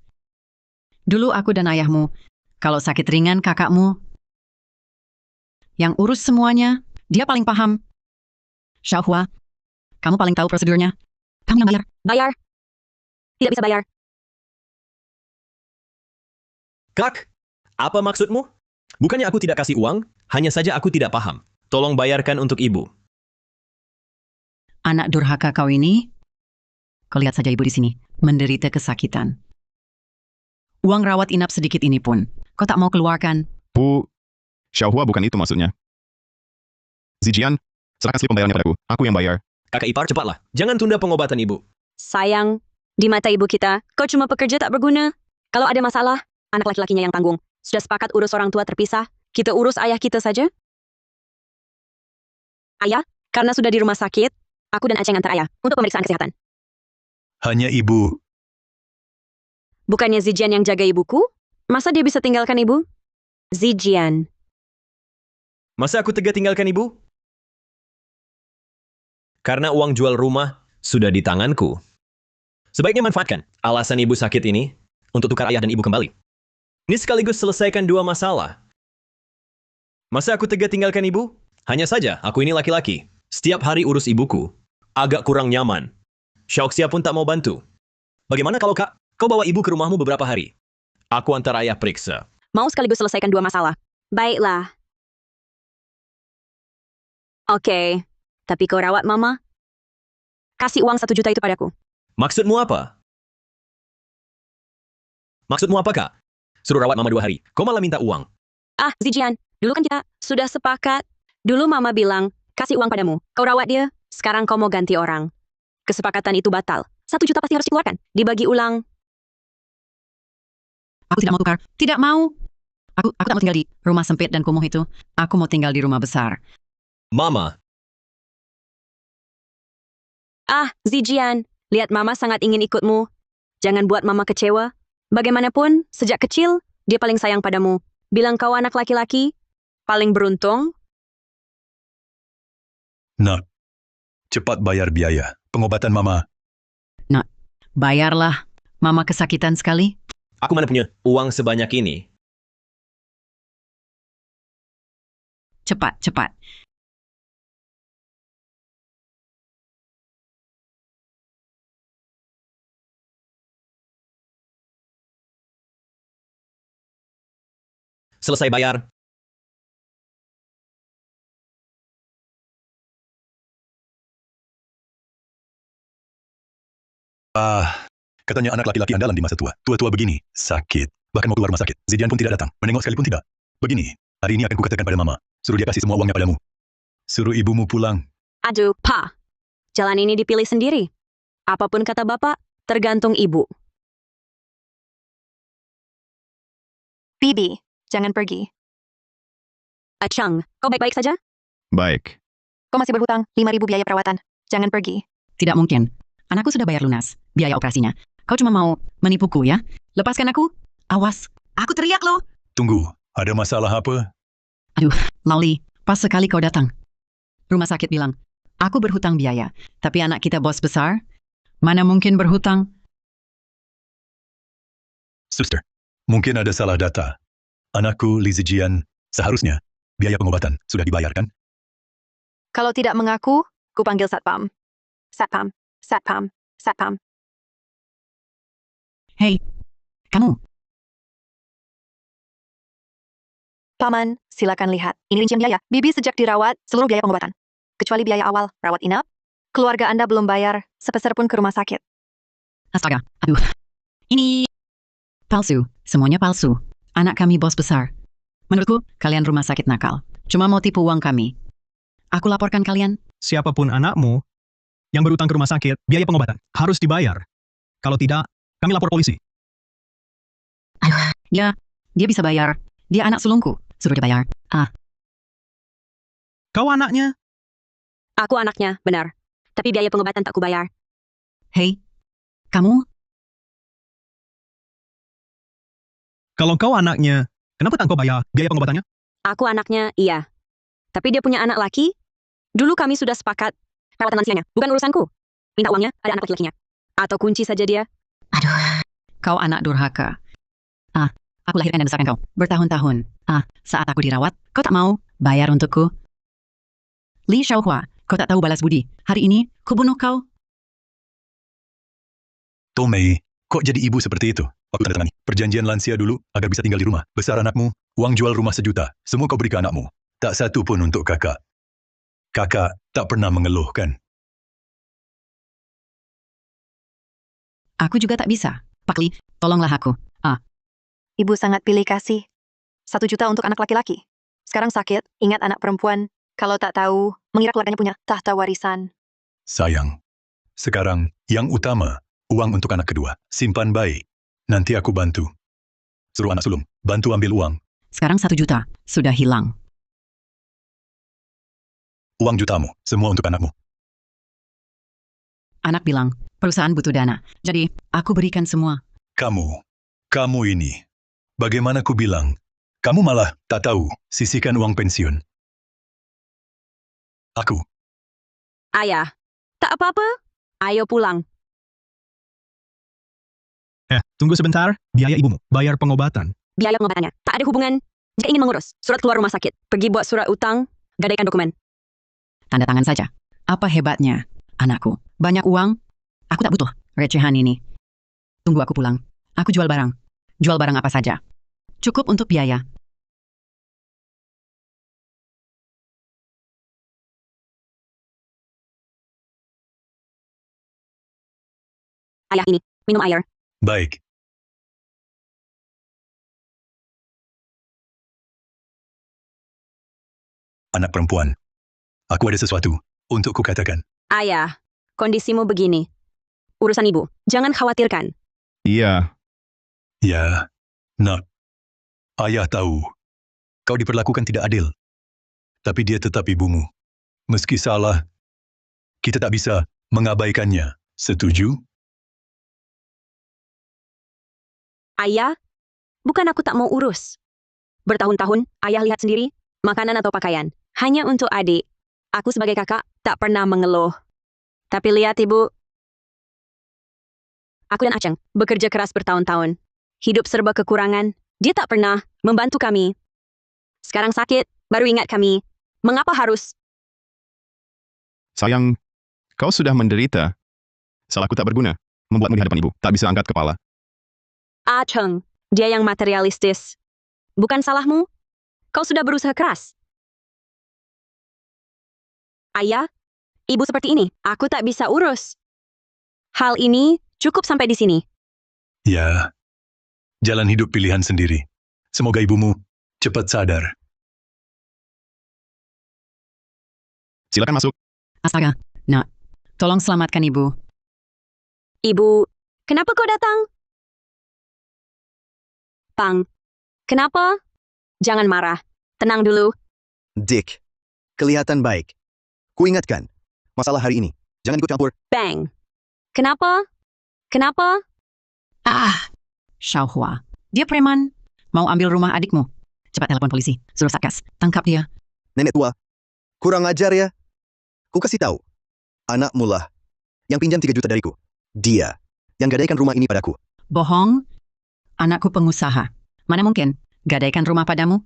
Dulu aku dan ayahmu, kalau sakit ringan kakakmu, yang urus semuanya, dia paling paham. Xiaohua, kamu paling tahu prosedurnya. Kamu yang bayar. Bayar. Tidak bisa bayar. Kak, apa maksudmu? Bukannya aku tidak kasih uang, hanya saja aku tidak paham. Tolong bayarkan untuk ibu. Anak durhaka kau ini, kau lihat saja ibu di sini, menderita kesakitan. Uang rawat inap sedikit ini pun, kau tak mau keluarkan. Bu, Xiaohua bukan itu maksudnya. Zijian, serahkan slip pembayarannya padaku. Aku yang bayar. Kakak ipar, cepatlah. Jangan tunda pengobatan ibu. Sayang, di mata ibu kita, kau cuma pekerja tak berguna. Kalau ada masalah, anak laki-lakinya yang tanggung. Sudah sepakat urus orang tua terpisah, kita urus ayah kita saja. Ayah, karena sudah di rumah sakit, aku dan Aceng antar ayah untuk pemeriksaan kesehatan. Hanya ibu. Bukannya Zijian yang jaga ibuku? Masa dia bisa tinggalkan ibu? Zijian. Masa aku tega tinggalkan ibu? Karena uang jual rumah sudah di tanganku. Sebaiknya manfaatkan alasan ibu sakit ini untuk tukar ayah dan ibu kembali. Ini sekaligus selesaikan dua masalah. Masa aku tega tinggalkan ibu? Hanya saja, aku ini laki-laki. Setiap hari urus ibuku. Agak kurang nyaman. Xiaoxia pun tak mau bantu. Bagaimana kalau kak, kau bawa ibu ke rumahmu beberapa hari? Aku antar ayah periksa. Mau sekaligus selesaikan dua masalah. Baiklah. Oke, tapi kau rawat mama. Kasih uang 1 juta itu padaku. Maksudmu apa? Maksudmu apa kak? Suruh rawat mama 2 hari. Kau malah minta uang. Ah, Zijian, dulu kan kita sudah sepakat. Dulu mama bilang, kasih uang padamu. Kau rawat dia, sekarang kau mau ganti orang. Kesepakatan itu batal. 1 juta pasti harus dikeluarkan. Dibagi ulang. Aku tidak mau tukar. Tidak mau. Aku tak mau tinggal di rumah sempit dan kumuh itu. Aku mau tinggal di rumah besar. Mama, Ah, Zijian, lihat mama sangat ingin ikutmu. Jangan buat mama kecewa. Bagaimanapun, sejak kecil, dia paling sayang padamu. Bilang kau anak laki-laki, paling beruntung. Nak, cepat bayar biaya pengobatan mama. Bayarlah. Mama kesakitan sekali. aku mana punya uang sebanyak ini? Cepat, cepat. Selesai bayar. Katanya anak laki-laki andalan di masa tua. Tua-tua begini, sakit. Bahkan mau keluar rumah sakit. Zidian pun tidak datang. Menengok sekalipun tidak. Begini, hari ini akan kukatakan pada mama. Suruh dia kasih semua uangnya padamu. Suruh ibumu pulang. Aduh, Pa. Jalan ini dipilih sendiri. Apapun kata bapak, tergantung ibu. Bibi, jangan pergi. Acang, kau baik-baik saja? Baik. Kau masih berhutang 5.000 biaya perawatan. Jangan pergi. Tidak mungkin. Anakku sudah bayar lunas. Biaya operasinya. Kau cuma mau menipuku ya? Lepaskan aku. Awas. Aku teriak loh. Tunggu, ada masalah apa? Lauli, pas sekali kau datang. Rumah sakit bilang, aku berhutang biaya. Tapi anak kita bos besar. Mana mungkin berhutang? Suster, mungkin ada salah data. Anakku, Li Zijian, seharusnya biaya pengobatan sudah dibayarkan. Kalau tidak mengaku, ku panggil satpam. Satpam, satpam, satpam. Hei, kamu. Paman, silakan lihat. Ini rincian biaya. Bibi sejak dirawat, seluruh biaya pengobatan. Kecuali biaya awal, rawat inap. Keluarga Anda belum bayar, sepeser pun ke rumah sakit. Astaga, aduh. Ini palsu, semuanya palsu. Anak kami bos besar. Menurutku, kalian rumah sakit nakal. Cuma mau tipu uang kami. Aku laporkan kalian. Siapapun anakmu yang berutang ke rumah sakit, biaya pengobatan harus dibayar. Kalau tidak, kami lapor polisi. Ya, dia bisa bayar. Dia anak sulungku. Suruh dia bayar. Kau anaknya? Aku anaknya, benar. Tapi biaya pengobatan tak kubayar. Hei, kamu? Kalau kau anaknya, kenapa tak kau bayar biaya pengobatannya? Aku anaknya, iya. Tapi dia punya anak laki. Dulu kami sudah sepakat. Rawatan lansianya, bukan urusanku. Minta uangnya, ada anak laki-lakinya. Atau kunci saja dia. Aduh, kau anak durhaka. Aku lahirkan dan besarkan kau. Bertahun-tahun. Saat aku dirawat, kau tak mau bayar untukku. Li Xiaohua, Kau tak tahu balas budi. Hari ini, kubunuh kau. Tomei, kok jadi ibu seperti itu? Aku tanda tangani perjanjian lansia dulu agar bisa tinggal di rumah. Besar anakmu, uang jual rumah 1 juta. Semua kau beri ke anakmu. Tak satu pun untuk kakak. Kakak tak pernah mengeluhkan. Aku juga tak bisa. Pak Li, tolonglah aku. Ibu sangat pilih kasih. 1 juta untuk anak laki-laki. Sekarang sakit, ingat anak perempuan. Kalau tak tahu, mengira keluarganya punya tahta warisan. Sayang. Sekarang, yang utama, uang untuk anak kedua. Simpan baik. Nanti aku bantu. Suruh anak sulung, bantu ambil uang. Sekarang 1 juta. Sudah hilang. Uang jutamu, semua untuk anakmu. Anak bilang, perusahaan butuh dana. Jadi, aku berikan semua. Kamu ini. Bagaimana ku bilang? Kamu malah tak tahu, sisihkan uang pensiun. Aku, Ayah, tak apa-apa. Ayo pulang. Tunggu sebentar. Biaya ibumu. Bayar pengobatan. Biaya pengobatannya. Tak ada hubungan. Jika ingin mengurus, surat keluar rumah sakit. Pergi buat surat utang, gadaikan dokumen. Tanda tangan saja. Apa hebatnya? Anakku, banyak uang? Aku tak butuh recehan ini. Tunggu aku pulang. Aku jual barang. Jual barang apa saja. Cukup untuk biaya. Ayah ini, minum air. baik. Anak perempuan. Aku ada sesuatu untuk kukatakan. Ayah, kondisimu begini. Urusan ibu, jangan khawatirkan. Iya, Ya, nak. Ayah tahu. Kau diperlakukan tidak adil. Tapi dia tetap ibumu. Meski salah, kita tak bisa mengabaikannya. Setuju? Ayah, bukan aku tak mau urus. Bertahun-tahun, ayah lihat sendiri, makanan atau pakaian. Hanya untuk adik. Aku sebagai kakak, tak pernah mengeluh. Tapi lihat ibu, aku dan Aceng bekerja keras bertahun-tahun. Hidup serba kekurangan, dia tak pernah membantu kami. Sekarang sakit, baru ingat kami. Mengapa harus? sayang, kau sudah menderita. Salahku tak berguna. Membuatmu di hadapan ibu, tak bisa angkat kepala. Aceng, dia yang materialistis. Bukan salahmu. Kau sudah berusaha keras. Ayah, ibu seperti ini, aku tak bisa urus. Hal ini cukup sampai di sini. Ya. Jalan hidup pilihan sendiri. Semoga ibumu cepat sadar. Silakan masuk. Astaga, nak. Tolong selamatkan ibu. Ibu, kenapa kau datang? Pang, kenapa? Jangan marah. Tenang dulu. Dick, kelihatan baik. Kuingatkan, masalah hari ini. Jangan ikut campur. Bang. Kenapa? Kenapa? Xiaohua. Dia preman. Mau ambil rumah adikmu. Cepat telepon polisi. Suruh Satgas. Tangkap dia. Nenek tua, kurang ajar ya. Ku kasih tahu. Anakmu lah yang pinjam 3 juta dariku. Dia yang gadaikan rumah ini padaku. Bohong. Anakku pengusaha. Mana mungkin gadaikan rumah padamu?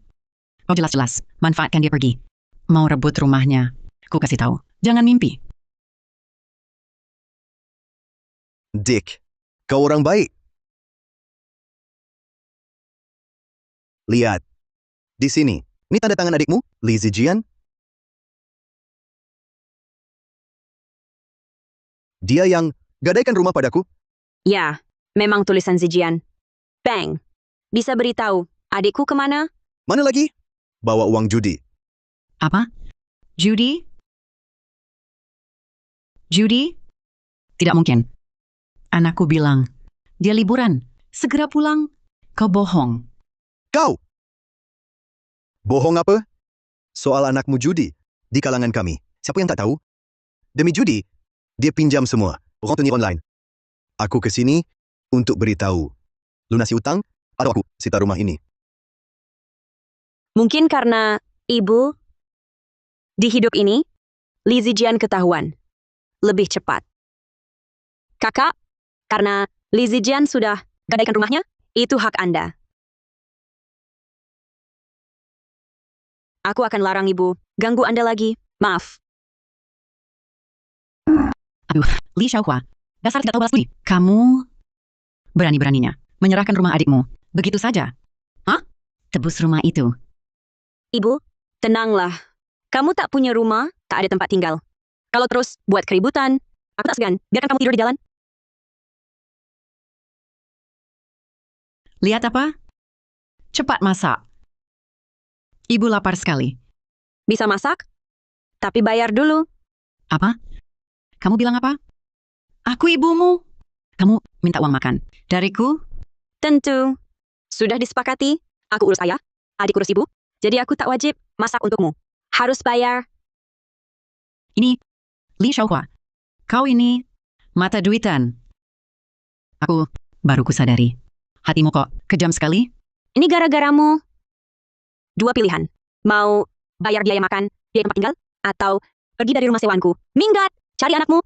Kau jelas-jelas manfaatkan dia pergi. Mau rebut rumahnya. Ku kasih tahu. Jangan mimpi. Dick, kau orang baik. Lihat. Di sini. Ini tanda tangan adikmu, Li Zijian. Dia yang gadaikan rumah padaku. Ya, memang tulisan Zijian. Bang, bisa beritahu adikku kemana? Mana lagi? Bawa uang judi. Apa? Judi? Judi? Tidak mungkin. Anakku bilang, dia liburan. Segera pulang. Kau bohong. Kau! Bohong apa? Soal anakmu judi. Di kalangan kami. Siapa yang tak tahu? Demi judi, dia pinjam semua. Renteni online. Aku ke sini untuk beritahu. Lunasi utang atau aku sita rumah ini. Mungkin karena ibu di hidup ini, Li Zijian ketahuan. Lebih cepat. Kakak, karena Li Zijian sudah gadaikan rumahnya, itu hak Anda. Aku akan larang ibu ganggu Anda lagi. Maaf. Aduh, Li Xiaohua. Dasar tidak tahu balas budi. Kamu berani-beraninya menyerahkan rumah adikmu. Begitu saja. Hah? Tebus rumah itu. Ibu, tenanglah. Kamu tak punya rumah, tak ada tempat tinggal. Kalau terus buat keributan, aku tak segan. Biarkan kamu tidur di jalan. Lihat apa? Cepat masak. Ibu lapar sekali. Bisa masak, tapi bayar dulu. Apa? Kamu bilang apa? Aku ibumu. Kamu minta uang makan. Dariku? Tentu. Sudah disepakati, aku urus ayah, adik urus ibu. Jadi aku tak wajib masak untukmu. Harus bayar. Ini, Li Xiaohua. Kau ini mata duitan. Aku baru kusadari. Hatimu kok kejam sekali? Ini gara-garamu. Dua pilihan. Mau bayar biaya makan, biaya tempat tinggal, atau pergi dari rumah sewaanku. Minggat, cari anakmu.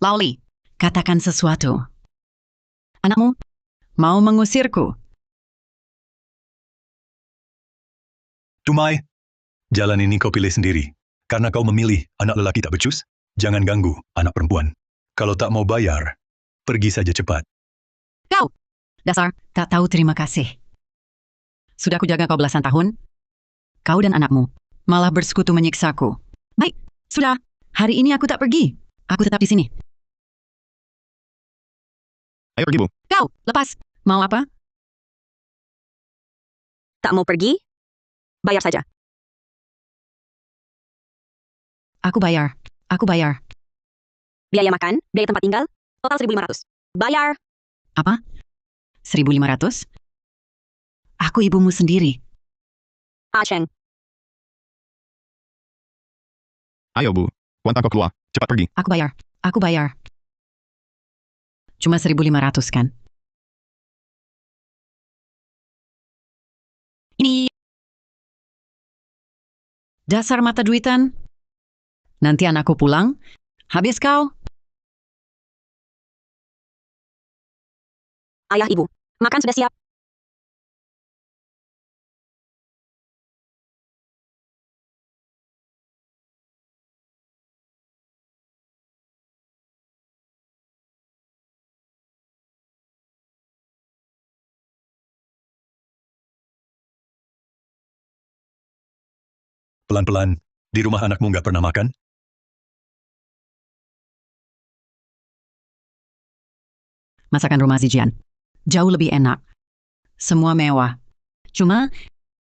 Lauli, katakan sesuatu. Anakmu mau mengusirku. Tumai, jalan ini kau pilih sendiri. Karena kau memilih anak lelaki tak becus, jangan ganggu anak perempuan. Kalau tak mau bayar, pergi saja cepat. Kau, dasar tak tahu terima kasih. Sudah kujaga kau belasan tahun. Kau dan anakmu malah bersekutu menyiksaku. Baik, sudah. Hari ini aku tak pergi. Aku tetap di sini. Ayo pergi, Bu. Kau, lepas. Mau apa? Tak mau pergi? Bayar saja. Aku bayar. Aku bayar. Biaya makan, biaya tempat tinggal, total 1.500. Bayar. Apa? 1.500? Aku ibumu sendiri. Cheng. Ayo, Bu. Kuantan kau keluar. Cepat pergi. Aku bayar. Aku bayar. Cuma 1.500 kan? Ini dasar mata duitan. Nanti anakku pulang, habis kau. Ayah ibu, makan sudah siap. Pelan-pelan, di rumah anakmu nggak pernah makan? Masakan rumah Zijian jauh lebih enak. Semua mewah. Cuma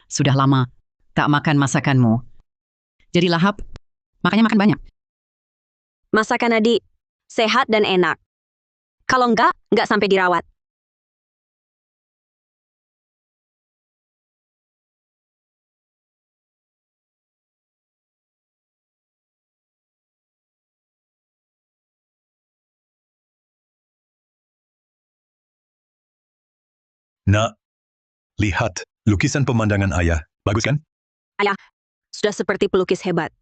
sudah lama tak makan masakanmu. Jadi lahap, makanya makan banyak. Masakan adik, sehat dan enak. Kalau enggak sampai dirawat. Nak, lihat lukisan pemandangan ayah. Bagus kan? Ayah, sudah seperti pelukis hebat.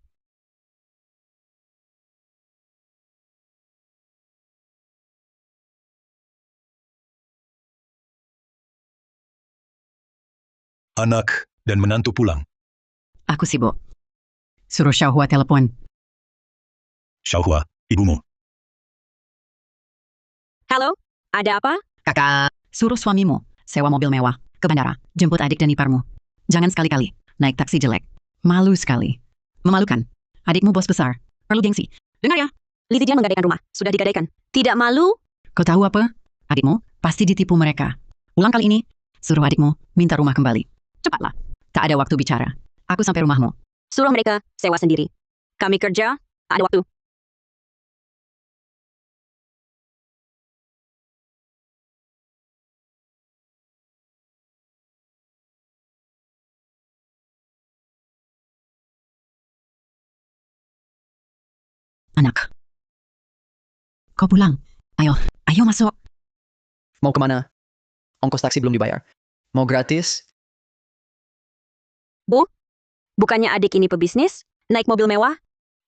Anak dan menantu pulang. Aku sibuk. Suruh Xiaohua telepon. Xiaohua, ibumu. Halo, ada apa? Kakak, suruh suamimu sewa mobil mewah ke bandara. Jemput adik dan iparmu. Jangan sekali-kali naik taksi jelek. Malu sekali. Memalukan. Adikmu bos besar. Perlu gengsi. Dengar ya. Li Zijian menggadaikan rumah. Sudah digadaikan. Tidak malu? Kau tahu apa? Adikmu pasti ditipu mereka. Ulang kali ini, suruh adikmu minta rumah kembali. Cepatlah. Tak ada waktu bicara. Aku sampai rumahmu. Suruh mereka sewa sendiri. Kami kerja, tak ada waktu. Anak. Kau pulang. Ayo, ayo masuk. Mau kemana? Ongkos taksi belum dibayar. Mau gratis? Bu, bukannya adik ini pebisnis? Naik mobil mewah?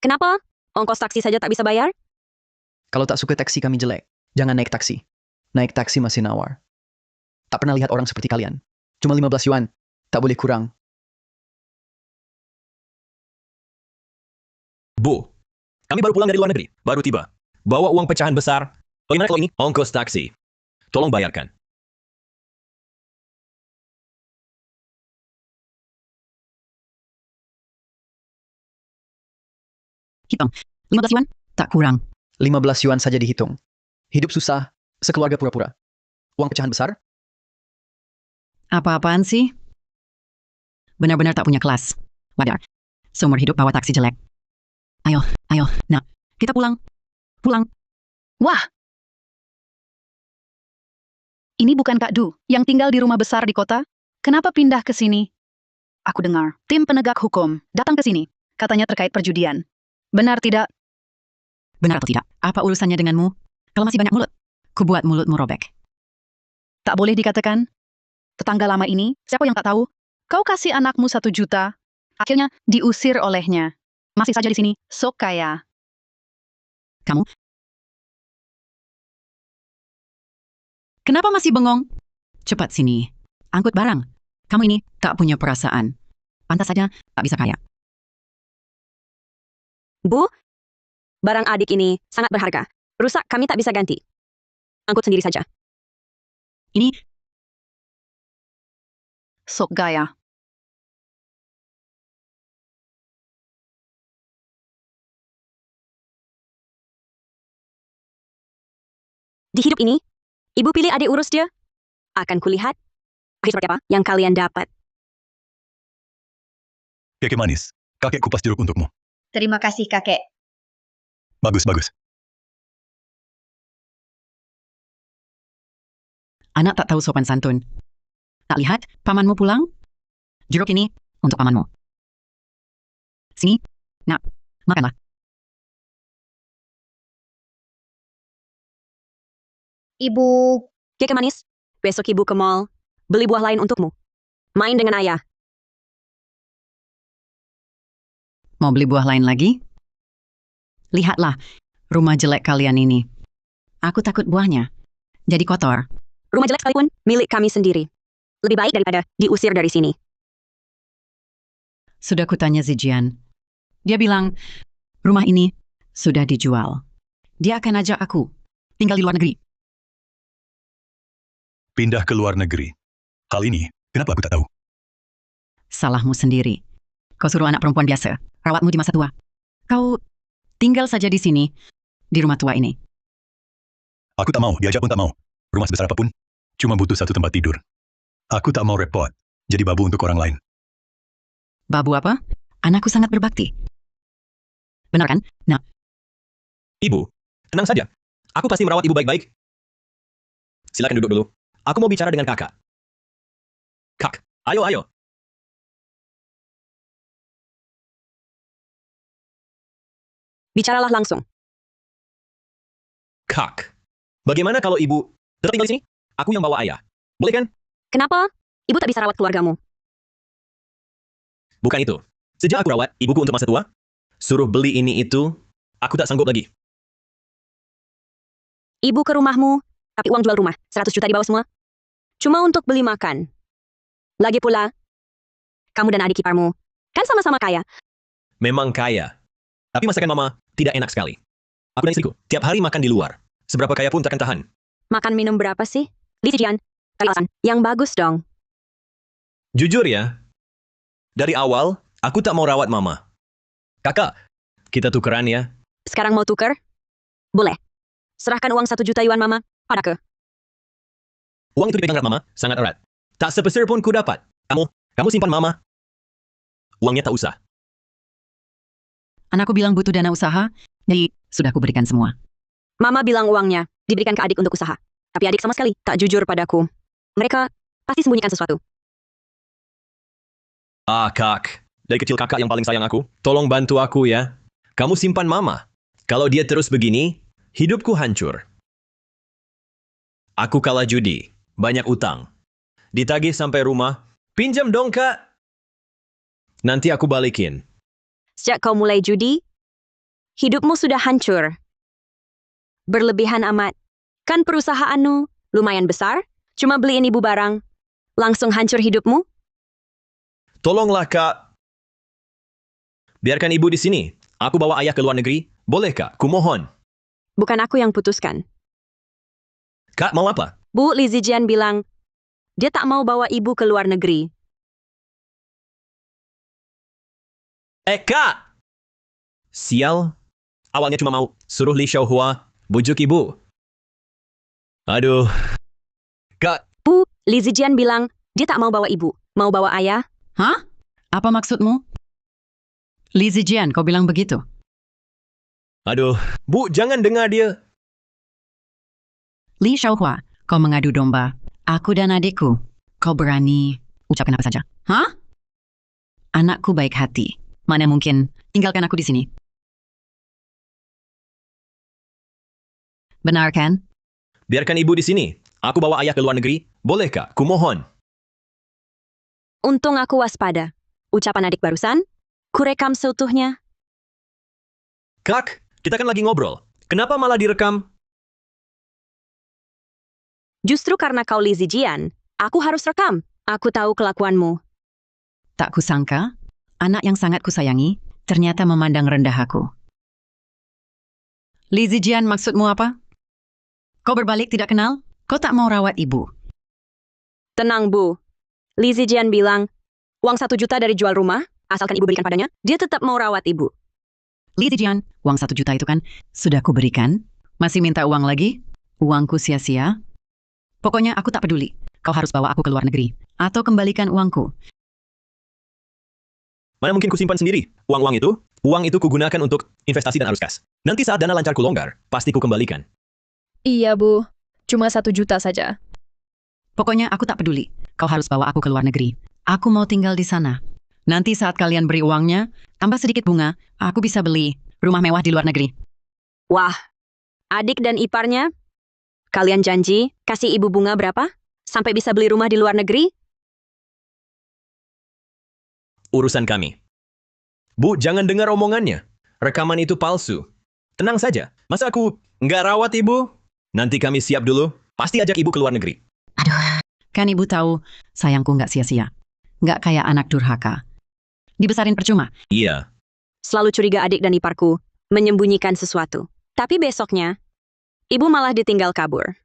Kenapa? Ongkos taksi saja tak bisa bayar? Kalau tak suka taksi kami jelek, jangan naik taksi. Naik taksi masih nawar. Tak pernah lihat orang seperti kalian. Cuma 15 yuan. Tak boleh kurang. Bu, Kami baru pulang dari luar negeri. Baru tiba. Bawa uang pecahan besar. Bagaimana kalau ini? Ongkos taksi. Tolong bayarkan. Hitung. 15 yuan? Tak kurang. 15 yuan saja dihitung. Hidup susah, sekeluarga pura-pura. Uang pecahan besar? Apa-apaan sih? Benar-benar tak punya kelas. Wajar. Seumur hidup bawa taksi jelek. Ayo, nak. Kita pulang. Pulang. Wah! Ini bukan Kak Du, yang tinggal di rumah besar di kota? Kenapa pindah ke sini? Aku dengar, tim penegak hukum datang ke sini. Katanya terkait perjudian. Benar tidak? Benar atau tidak? Apa urusannya denganmu? Kalau masih banyak mulut, ku buat mulutmu robek. Tak boleh dikatakan. Tetangga lama ini, siapa yang tak tahu? Kau kasih anakmu 1 juta. Akhirnya diusir olehnya. Masih saja di sini, sok kaya. Kamu? Kenapa masih bengong? Cepat sini. Angkut barang. Kamu ini tak punya perasaan. Pantas saja tak bisa kaya. Bu, barang adik ini sangat berharga. Rusak kami tak bisa ganti. Angkut sendiri saja. Ini Sok gaya. Di hidup ini, ibu pilih adik urus dia. Akan kulihat akhir seperti apa yang kalian dapat. Keke manis, kakek kupas jeruk untukmu. Terima kasih, kakek. Bagus, bagus. anak tak tahu sopan santun. Tak lihat pamanmu pulang? Jeruk ini untuk pamanmu. Sini, nak, makanlah. Ibu, Keke manis, besok ibu ke mall, beli buah lain untukmu. Main dengan ayah. Mau beli buah lain lagi? Lihatlah, rumah jelek kalian ini. Aku takut buahnya jadi kotor. Rumah jelek sekalipun milik kami sendiri. Lebih baik daripada diusir dari sini. Sudah kutanya Zijian. Dia bilang, rumah ini sudah dijual. Dia akan ajak aku tinggal di luar negeri. Pindah ke luar negeri. Hal ini, kenapa aku tak tahu? Salahmu sendiri. Kau suruh anak perempuan biasa rawatmu di masa tua. Kau tinggal saja di sini, di rumah tua ini. Aku tak mau, diajak pun tak mau. Rumah sebesar apapun, cuma butuh satu tempat tidur. Aku tak mau repot, jadi babu untuk orang lain. Babu apa? Anakku sangat berbakti. Benar kan? Nah, Ibu, tenang saja. Aku pasti merawat ibu baik-baik. Silakan duduk dulu. Aku mau bicara dengan kakak. Kak, ayo. Bicaralah langsung. Kak, bagaimana kalau ibu tetap tinggal di sini? Aku yang bawa ayah. Boleh kan? Kenapa? Ibu tak bisa rawat keluargamu. Bukan itu. Sejak aku rawat ibuku untuk masa tua, suruh beli ini itu, aku tak sanggup lagi. Ibu ke rumahmu, tapi uang jual rumah, 100 juta dibawa semua. Cuma untuk beli makan. Lagi pula, kamu dan adik iparmu kan sama-sama kaya. Memang kaya. Tapi masakan mama tidak enak sekali. Aku dan istriku tiap hari makan di luar. Seberapa kaya pun takkan tahan. Makan minum berapa sih? Di Zijian, cari alasan yang bagus dong. Jujur ya, dari awal aku tak mau rawat mama. Kakak, kita tukeran ya. Sekarang mau tuker? Boleh. Serahkan uang 1 juta yuan mama padaku. Uang itu dipegang erat mama, sangat erat. Tak sepeser pun ku dapat. Kamu simpan mama. Uangnya tak usah. anakku bilang butuh dana usaha, jadi sudah kuberikan semua. Mama bilang uangnya diberikan ke adik untuk usaha. Tapi adik sama sekali tak jujur padaku. Mereka pasti sembunyikan sesuatu. Kak. Dari kecil kakak yang paling sayang aku. Tolong bantu aku ya. Kamu simpan mama. Kalau dia terus begini, hidupku hancur. Aku kalah judi. Banyak utang. Ditagih sampai rumah. Pinjam dong, Kak. Nanti aku balikin. Sejak kau mulai judi, hidupmu sudah hancur. Berlebihan amat. Kan perusahaanmu lumayan besar, cuma beliin ibu barang. Langsung hancur hidupmu? Tolonglah, Kak. Biarkan ibu di sini. Aku bawa ayah ke luar negeri. Boleh, Kak? Kumohon. Bukan aku yang putuskan. Kak, mau apa? Bu, Li Zijian bilang, dia tak mau bawa ibu ke luar negeri. Kak! Sial. Awalnya cuma mau suruh Li Xiaohua bujuk ibu. Aduh. Kak, Bu, Li Zijian bilang, dia tak mau bawa ibu. Mau bawa ayah? Hah? Apa maksudmu? Li Zijian, kau bilang begitu? aduh. Bu, jangan dengar dia. Li Xiaohua, kau mengadu domba. Aku dan adikku. Kau berani ucapkan apa saja. Hah? Anakku baik hati. Mana mungkin tinggalkan aku di sini. Benar kan? Biarkan ibu di sini. Aku bawa ayah ke luar negeri. Boleh, Kak? Kumohon. Untung aku waspada. Ucapan adik barusan, kurekam seutuhnya. Kak, kita kan lagi ngobrol. Kenapa malah direkam? Justru karena kau Li Zijian, aku harus rekam. Aku tahu kelakuanmu. Tak kusangka, anak yang sangat kusayangi ternyata memandang rendah aku. Li Zijian, maksudmu apa? Kau berbalik tidak kenal? Kau tak mau rawat ibu. Tenang, Bu. Li Zijian bilang, uang 1 juta dari jual rumah, asalkan ibu berikan padanya, dia tetap mau rawat ibu. Li Zijian, uang 1 juta itu kan sudah kuberikan. Masih minta uang lagi? Uangku sia-sia? Pokoknya aku tak peduli. Kau harus bawa aku ke luar negeri. Atau kembalikan uangku. Mana mungkin kusimpan sendiri? Uang itu kugunakan untuk investasi dan arus kas. Nanti saat dana lancarku longgar, pasti ku kembalikan. Iya, Bu. Cuma 1 juta saja. Pokoknya aku tak peduli. Kau harus bawa aku ke luar negeri. Aku mau tinggal di sana. Nanti saat kalian beri uangnya, tambah sedikit bunga, aku bisa beli rumah mewah di luar negeri. Wah, adik dan iparnya? Kalian janji kasih ibu bunga berapa? Sampai bisa beli rumah di luar negeri? Urusan kami. Bu, jangan dengar omongannya. Rekaman itu palsu. Tenang saja. Masa aku nggak rawat ibu? Nanti kami siap dulu. Pasti ajak ibu ke luar negeri. Kan ibu tahu, sayangku nggak sia-sia. Nggak kayak anak durhaka. Dibesarin percuma. Iya. Selalu curiga adik dan iparku menyembunyikan sesuatu. Tapi besoknya, ibu malah ditinggal kabur.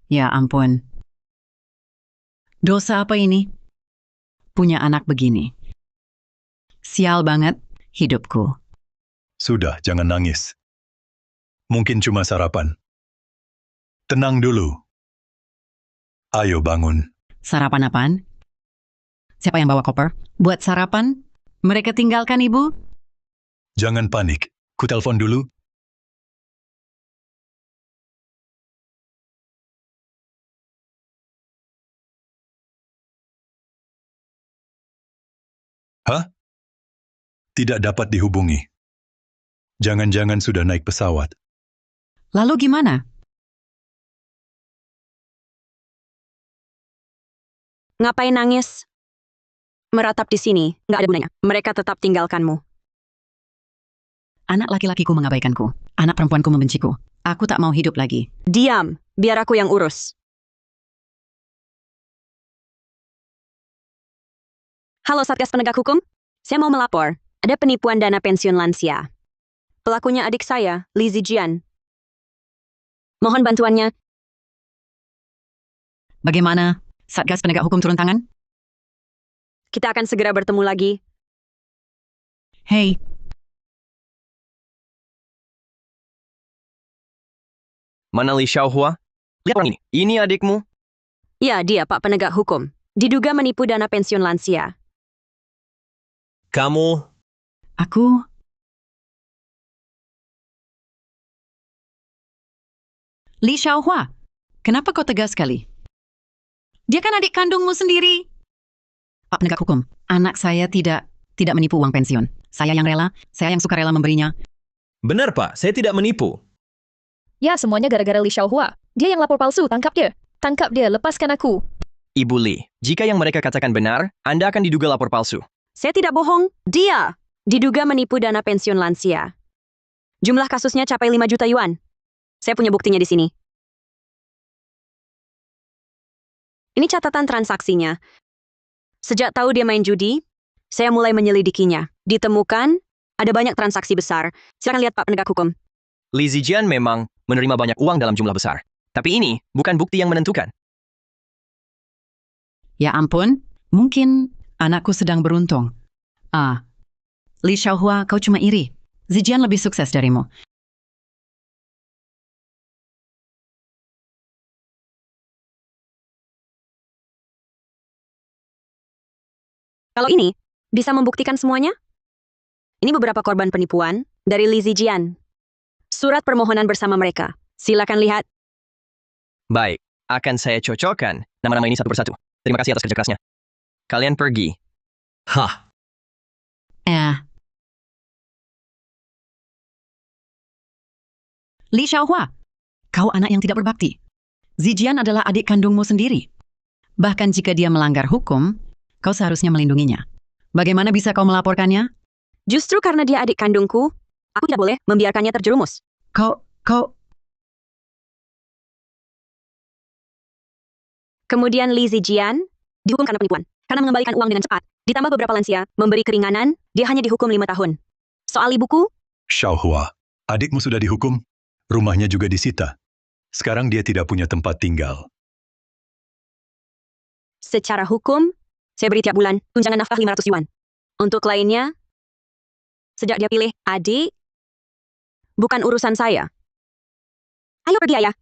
Ya ampun. Dosa apa ini? Punya anak begini. Sial banget hidupku. Sudah, jangan nangis. Mungkin cuma sarapan. Tenang dulu. Ayo bangun. Sarapan apaan? Siapa yang bawa koper? Buat sarapan? Mereka tinggalkan ibu? Jangan panik. Ku telepon dulu. Hah? Tidak dapat dihubungi. Jangan-jangan sudah naik pesawat. Lalu gimana? Ngapain nangis? Meratap di sini, nggak ada gunanya. Mereka tetap tinggalkanmu. Anak laki-lakiku mengabaikanku. Anak perempuanku membenciku. Aku tak mau hidup lagi. Diam, biar aku yang urus. Halo Satgas Penegak Hukum, saya mau melapor. Ada penipuan dana pensiun lansia. Pelakunya adik saya, Li Zijian. Mohon bantuannya. Bagaimana? Satgas Penegak Hukum turun tangan? Kita akan segera bertemu lagi. Hei, Mana Li Xiaohua? Lihat orang ini. Ini adikmu. Ya, dia Pak Penegak Hukum. Diduga menipu dana pensiun lansia. Kamu, aku... Li Xiaohua, kenapa kau tegas sekali? Dia kan adik kandungmu sendiri. Pak Penegak Hukum, anak saya tidak menipu uang pensiun. Saya yang suka rela memberinya. benar Pak, saya tidak menipu. Ya, semuanya gara-gara Li Xiaohua. Dia yang lapor palsu, tangkap dia. Tangkap dia, lepaskan aku. Ibu Li, jika yang mereka katakan benar, Anda akan diduga lapor palsu. Saya tidak bohong, dia diduga menipu dana pensiun lansia. Jumlah kasusnya capai 5 juta yuan. Saya punya buktinya di sini. Ini catatan transaksinya. Sejak tahu dia main judi, Saya mulai menyelidikinya. Ditemukan, ada banyak transaksi besar. Silakan lihat Pak Penegak Hukum. Li Zijian memang menerima banyak uang dalam jumlah besar. Tapi ini bukan bukti yang menentukan. Ya ampun, mungkin anakku sedang beruntung. Li Xiaohua, kau cuma iri. Zijian lebih sukses darimu. Kalau ini, bisa membuktikan semuanya? Ini beberapa korban penipuan dari Li Zijian. Surat permohonan bersama mereka. Silakan lihat. Baik, akan saya cocokkan nama-nama ini satu persatu. Terima kasih atas kerja kerasnya. Kalian pergi. Hah. Li Xiaohua, kau anak yang tidak berbakti. Zijian adalah adik kandungmu sendiri. Bahkan jika dia melanggar hukum, kau seharusnya melindunginya. Bagaimana bisa kau melaporkannya? Justru karena dia adik kandungku, aku tidak boleh membiarkannya terjerumus. Kau... Kemudian Li Zijian dihukum karena penipuan. Karena mengembalikan uang dengan cepat. Ditambah beberapa lansia, memberi keringanan, dia hanya dihukum 5 tahun. Soal ibuku, Xiaohua, adikmu sudah dihukum. Rumahnya juga disita. Sekarang dia tidak punya tempat tinggal. secara hukum, saya beri tiap bulan tunjangan nafkah 500 yuan. Untuk lainnya, sejak dia pilih adik, bukan urusan saya. Ayo pergi, ayah.